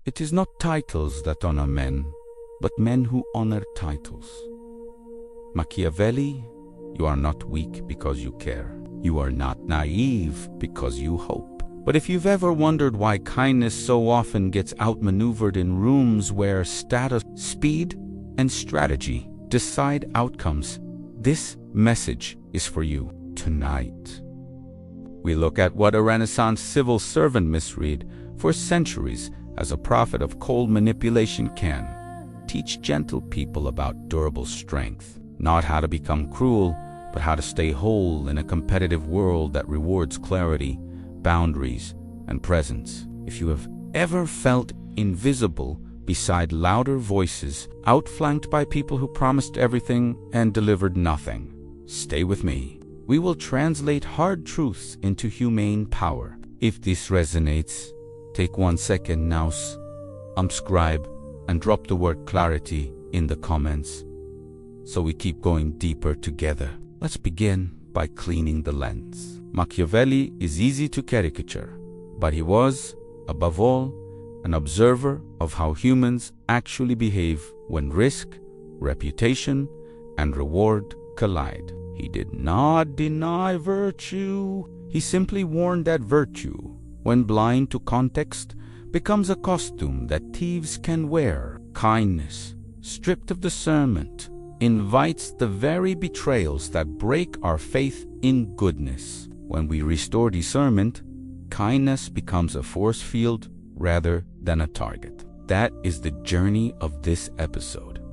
It is not titles that honor men, but men who honor titles. Machiavelli, you are not weak because you care. You are not naive because you hope. But if you've ever wondered why kindness so often gets outmaneuvered in rooms where status, speed, and strategy decide outcomes, this message is for you tonight. We look at what a Renaissance civil servant misread for centuries as a prophet of cold manipulation can teach gentle people about durable strength, not how to become cruel, but how to stay whole in a competitive world that rewards clarity, boundaries, and presence. If you have ever felt invisible beside louder voices, outflanked by people who promised everything and delivered nothing, stay with me. We will translate hard truths into humane power. If this resonates, take 1 second now, subscribe, and drop the word clarity in the comments so we keep going deeper together. Let's begin by cleaning the lens. Machiavelli is easy to caricature, but he was, above all, an observer of how humans actually behave when risk, reputation, and reward collide. He did not deny virtue. He simply warned that virtue, when blind to context, becomes a costume that thieves can wear. Kindness, stripped of discernment, invites the very betrayals that break our faith in goodness. When we restore discernment, kindness becomes a force field rather than a target. That is the journey of this episode.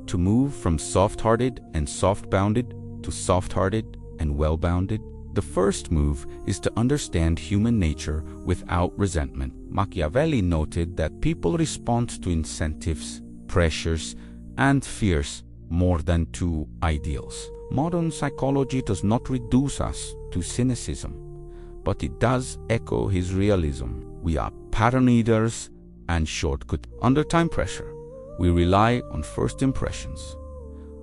To move from soft-hearted and soft-bounded to soft-hearted and well-bounded, the first move is to understand human nature without resentment. Machiavelli noted that people respond to incentives, pressures, and fears more than to ideals. Modern psychology does not reduce us to cynicism, but it does echo his realism. We are pattern eaters and shortcut. Under time pressure, we rely on first impressions.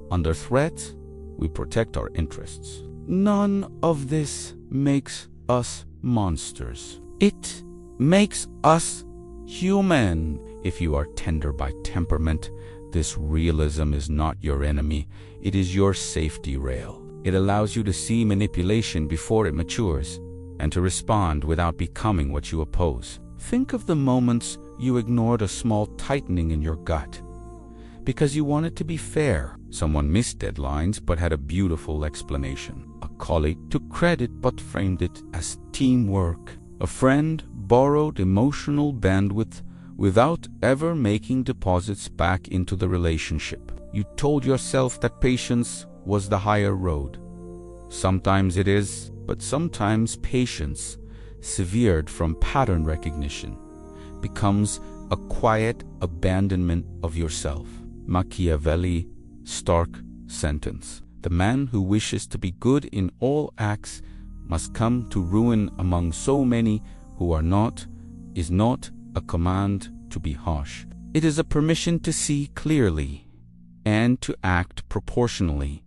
Under threat, we protect our interests. None of this makes us monsters. It makes us human. If you are tender by temperament, this realism is not your enemy. It is your safety rail. It allows you to see manipulation before it matures and to respond without becoming what you oppose. Think of the moments you ignored a small tightening in your gut because you wanted to be fair. Someone missed deadlines but had a beautiful explanation. A colleague took credit but framed it as teamwork. A friend borrowed emotional bandwidth without ever making deposits back into the relationship. You told yourself that patience was the higher road. Sometimes it is, but sometimes patience, severed from pattern recognition, becomes a quiet abandonment of yourself. Machiavelli, stark sentence. The man who wishes to be good in all acts must come to ruin among so many who are not, is not a command to be harsh. It is a permission to see clearly and to act proportionally.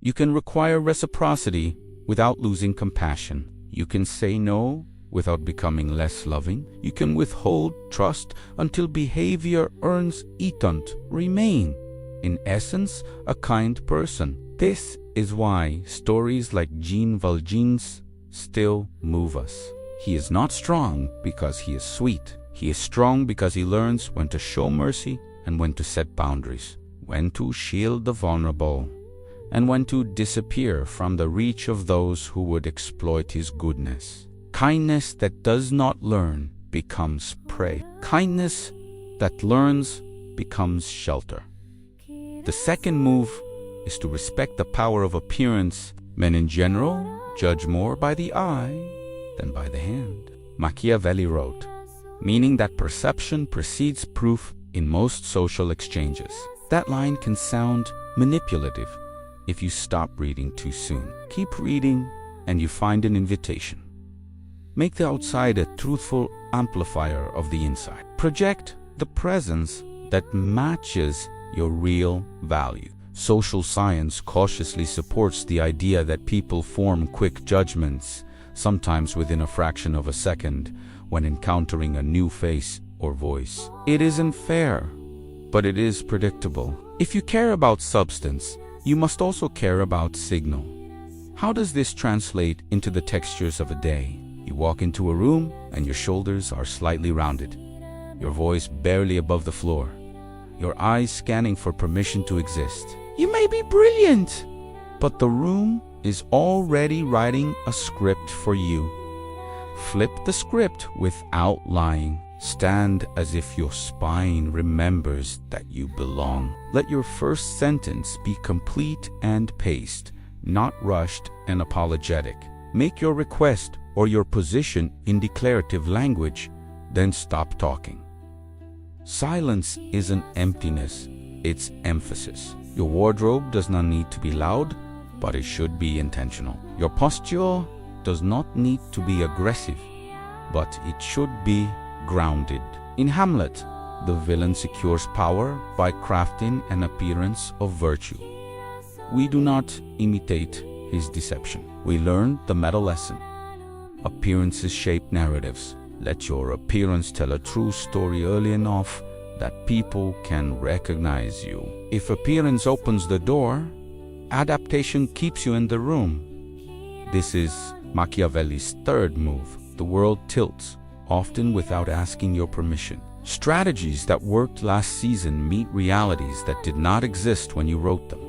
You can require reciprocity without losing compassion. You can say no without becoming less loving. You can withhold trust until behavior earns etant. Remain, in essence, a kind person. This is why stories like Jean Valjean's still move us. He is not strong because he is sweet. He is strong because he learns when to show mercy and when to set boundaries, when to shield the vulnerable, and when to disappear from the reach of those who would exploit his goodness. Kindness that does not learn becomes prey. Kindness that learns becomes shelter. The second move is to respect the power of appearance. Men in general judge more by the eye than by the hand. Machiavelli wrote, meaning that perception precedes proof in most social exchanges. That line can sound manipulative if you stop reading too soon. Keep reading and you find an invitation. Make the outside a truthful amplifier of the inside. Project the presence that matches your real value. Social science cautiously supports the idea that people form quick judgments, sometimes within a fraction of a second, when encountering a new face or voice. It isn't fair, but it is predictable. If you care about substance, you must also care about signal. How does this translate into the textures of a day? You walk into a room and your shoulders are slightly rounded, your voice barely above the floor, your eyes scanning for permission to exist. You may be brilliant, but the room is already writing a script for you. Flip the script without lying. Stand as if your spine remembers that you belong. Let your first sentence be complete and paced, not rushed and apologetic. Make your request or your position in declarative language, then stop talking. Silence isn't emptiness, it's emphasis. Your wardrobe does not need to be loud, but it should be intentional. Your posture does not need to be aggressive, but it should be grounded. In Hamlet, the villain secures power by crafting an appearance of virtue. We do not imitate his deception. We learn the meta lesson. Appearances shape narratives. Let your appearance tell a true story early enough that people can recognize you. If appearance opens the door, adaptation keeps you in the room. This is Machiavelli's third move. The world tilts, often without asking your permission. Strategies that worked last season meet realities that did not exist when you wrote them.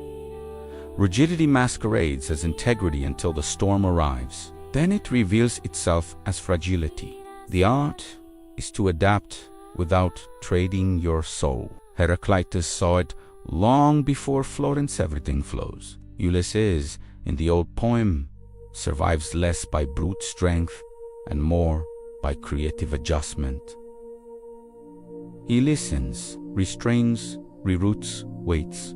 Rigidity masquerades as integrity until the storm arrives. Then it reveals itself as fragility. The art is to adapt without trading your soul. Heraclitus saw it long before Florence everything flows. Ulysses, in the old poem, survives less by brute strength and more by creative adjustment. He listens, restrains, reroutes, waits,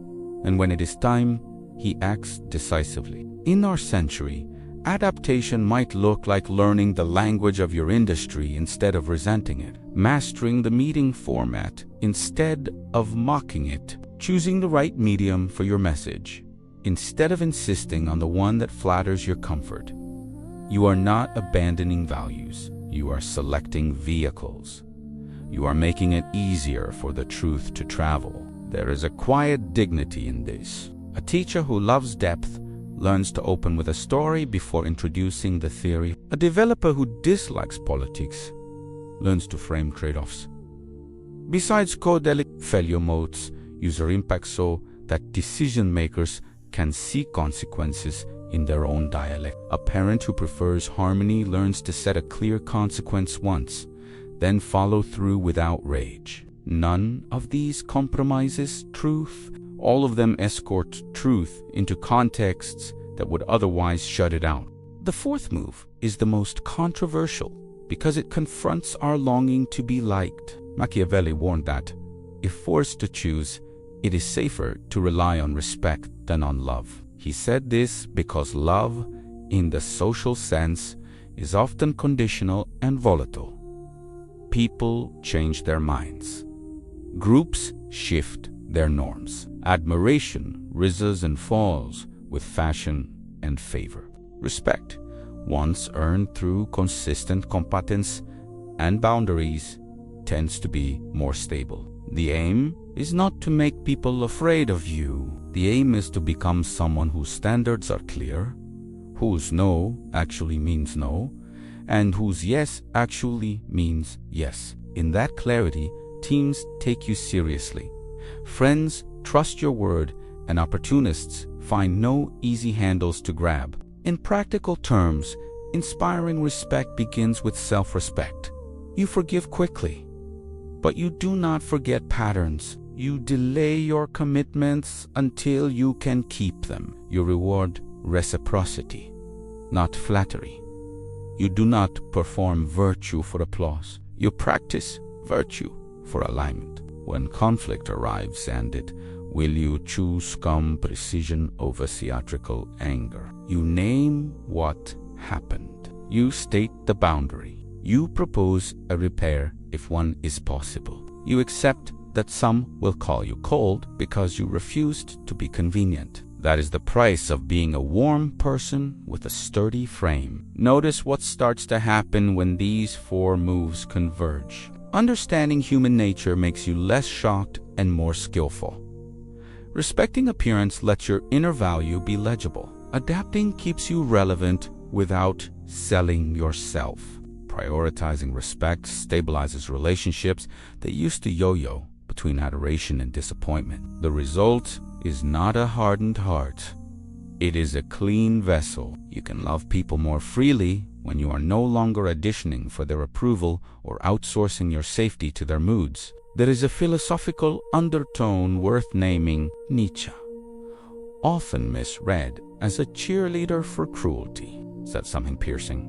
and when it is time, he acts decisively. In our century, adaptation might look like learning the language of your industry instead of resenting it, mastering the meeting format instead of mocking it, choosing the right medium for your message instead of insisting on the one that flatters your comfort. You are not abandoning values. You are selecting vehicles. You are making it easier for the truth to travel. There is a quiet dignity in this. A teacher who loves depth learns to open with a story before introducing the theory. A developer who dislikes politics learns to frame trade-offs. Besides code failure modes, user impact so that decision makers can see consequences in their own dialect. A parent who prefers harmony learns to set a clear consequence once, then follow through without rage. None of these compromises truth. All of them escort truth into contexts that would otherwise shut it out. The fourth move is the most controversial because it confronts our longing to be liked. Machiavelli warned that, if forced to choose, it is safer to rely on respect than on love. He said this because love, in the social sense, is often conditional and volatile. People change their minds. Groups shift their norms. Admiration rises and falls with fashion and favor. Respect, once earned through consistent competence and boundaries, tends to be more stable. The aim is not to make people afraid of you. The aim is to become someone whose standards are clear, whose no actually means no, and whose yes actually means yes. In that clarity, teams take you seriously. Friends trust your word, and opportunists find no easy handles to grab. In practical terms, inspiring respect begins with self-respect. You forgive quickly, but you do not forget patterns. You delay your commitments until you can keep them. You reward reciprocity, not flattery. You do not perform virtue for applause. You practice virtue for alignment. When conflict arrives, and it will, you choose calm precision over theatrical anger. You name what happened. You state the boundary. You propose a repair if one is possible. You accept that some will call you cold because you refused to be convenient. That is the price of being a warm person with a sturdy frame. Notice what starts to happen when these four moves converge. Understanding human nature makes you less shocked and more skillful. Respecting appearance lets your inner value be legible. Adapting keeps you relevant without selling yourself. Prioritizing respect stabilizes relationships that used to yo-yo between adoration and disappointment. The result is not a hardened heart. It is a clean vessel. You can love people more freely when you are no longer auditioning for their approval or outsourcing your safety to their moods. There is a philosophical undertone worth naming: Nietzsche, often misread as a cheerleader for cruelty, said something piercing.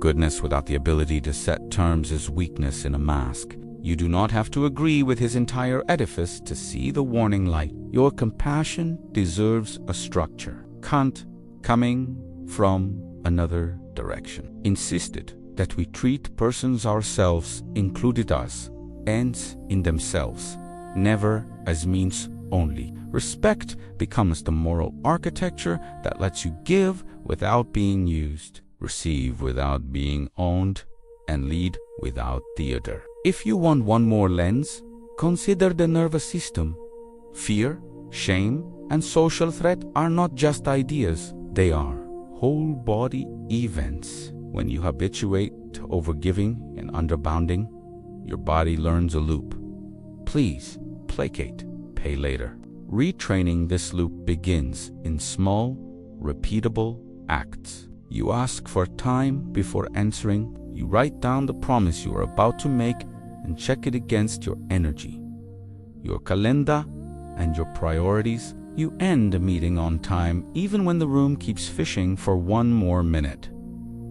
Goodness without the ability to set terms is weakness in a mask. You do not have to agree with his entire edifice to see the warning light. Your compassion deserves a structure. Kant, coming from another direction, insisted that we treat persons ourselves, included us, ends in themselves, never as means only. Respect becomes the moral architecture that lets you give without being used, receive without being owned, and lead without theater. If you want one more lens, consider the nervous system. Fear, shame, and social threat are not just ideas. They are whole body events. When you habituate to overgiving and underbounding, your body learns a loop. Please, placate, pay later. Retraining this loop begins in small, repeatable acts. You ask for time before answering. You write down the promise you are about to make and check it against your energy, your calendar, and your priorities. You end a meeting on time even when the room keeps fishing for one more minute.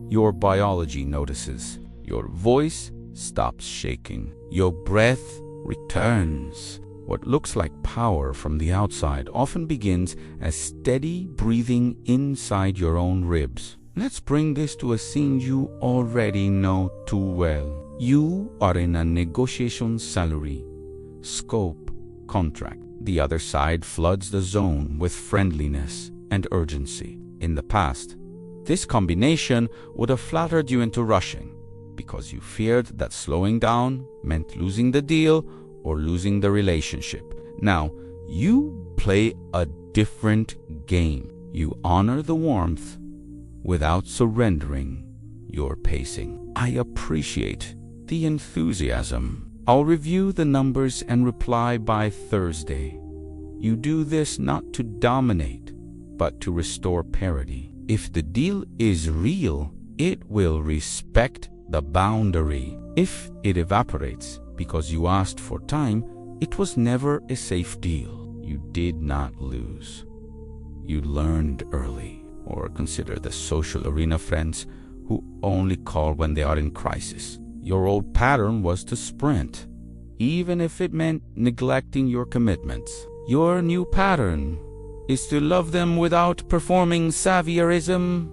Your biology notices. Your voice stops shaking. Your breath returns. What looks like power from the outside often begins as steady breathing inside your own ribs. Let's bring this to a scene you already know too well. You are in a negotiation salary, scope, contract. The other side floods the zone with friendliness and urgency. In the past, this combination would have flattered you into rushing because you feared that slowing down meant losing the deal or losing the relationship. Now, you play a different game. You honor the warmth without surrendering your pacing. I appreciate the enthusiasm. I'll review the numbers and reply by Thursday. You do this not to dominate, but to restore parity. If the deal is real, it will respect the boundary. If it evaporates because you asked for time, it was never a safe deal. You did not lose. You learned early. Or consider the social arena friends who only call when they are in crisis. Your old pattern was to sprint, even if it meant neglecting your commitments. Your new pattern is to love them without performing saviorism.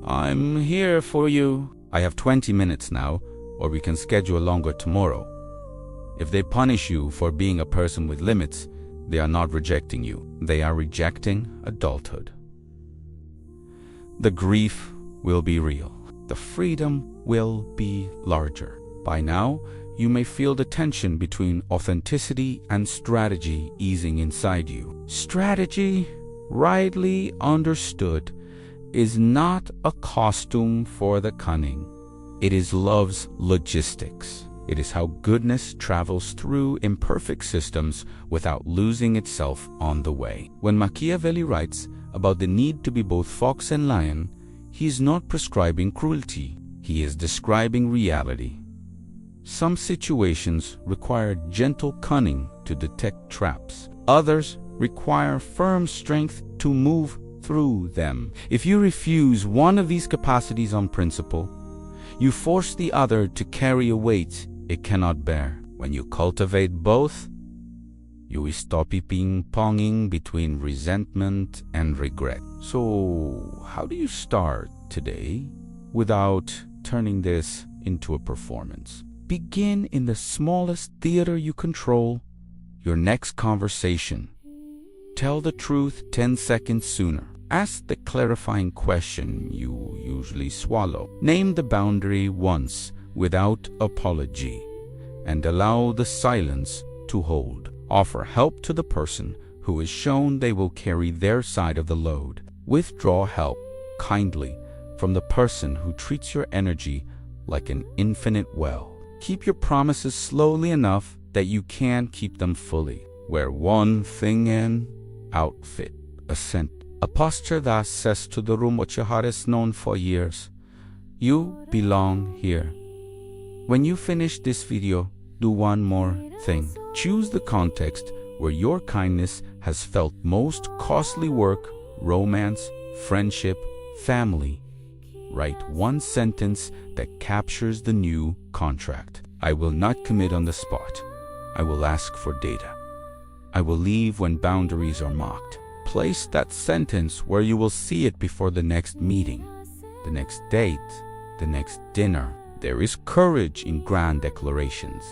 I'm here for you. I have 20 minutes now, or we can schedule longer tomorrow. If they punish you for being a person with limits, they are not rejecting you. They are rejecting adulthood. The grief will be real. The freedom will be larger. By now, you may feel the tension between authenticity and strategy easing inside you. Strategy, rightly understood, is not a costume for the cunning. It is love's logistics. It is how goodness travels through imperfect systems without losing itself on the way. When Machiavelli writes about the need to be both fox and lion, he is not prescribing cruelty. He is describing reality. Some situations require gentle cunning to detect traps. Others require firm strength to move through them. If you refuse one of these capacities on principle, you force the other to carry a weight it cannot bear. When you cultivate both, you will stop ping-ponging between resentment and regret. So, how do you start today without turning this into a performance? Begin in the smallest theater you control, your next conversation. Tell the truth 10 seconds sooner. Ask the clarifying question you usually swallow. Name the boundary once without apology. and allow the silence to hold. Offer help to the person who is shown they will carry their side of the load. Withdraw help kindly from the person who treats your energy like an infinite well. Keep your promises slowly enough that you can keep them fully. Wear one thing in, outfit, a scent, a posture that says to the room what your heart has known for years. You belong here. When you finish this video, do one more thing. Choose the context where your kindness has felt most costly: work, romance, friendship, family. Write one sentence that captures the new contract. I will not commit on the spot. I will ask for data. I will leave when boundaries are mocked. Place that sentence where you will see it before the next meeting, the next date, the next dinner. There is courage in grand declarations,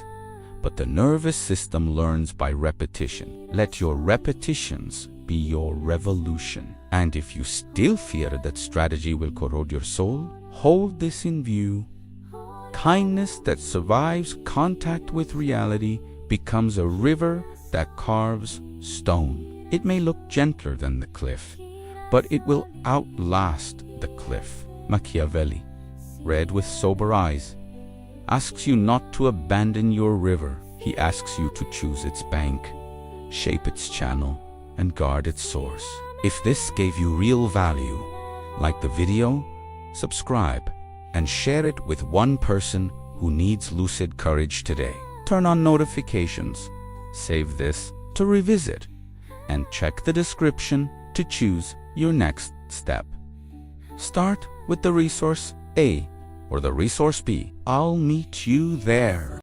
but the nervous system learns by repetition. Let your repetitions be your revolution. And if you still fear that strategy will corrode your soul, hold this in view. Kindness that survives contact with reality becomes a river that carves stone. It may look gentler than the cliff, but it will outlast the cliff. Machiavelli, read with sober eyes, asks you not to abandon your river. He asks you to choose its bank, shape its channel, and guard its source. If this gave you real value, like the video, subscribe, and share it with one person who needs lucid courage today. Turn on notifications, save this to revisit, and check the description to choose your next step. Start with the resource A or the resource B. I'll meet you there.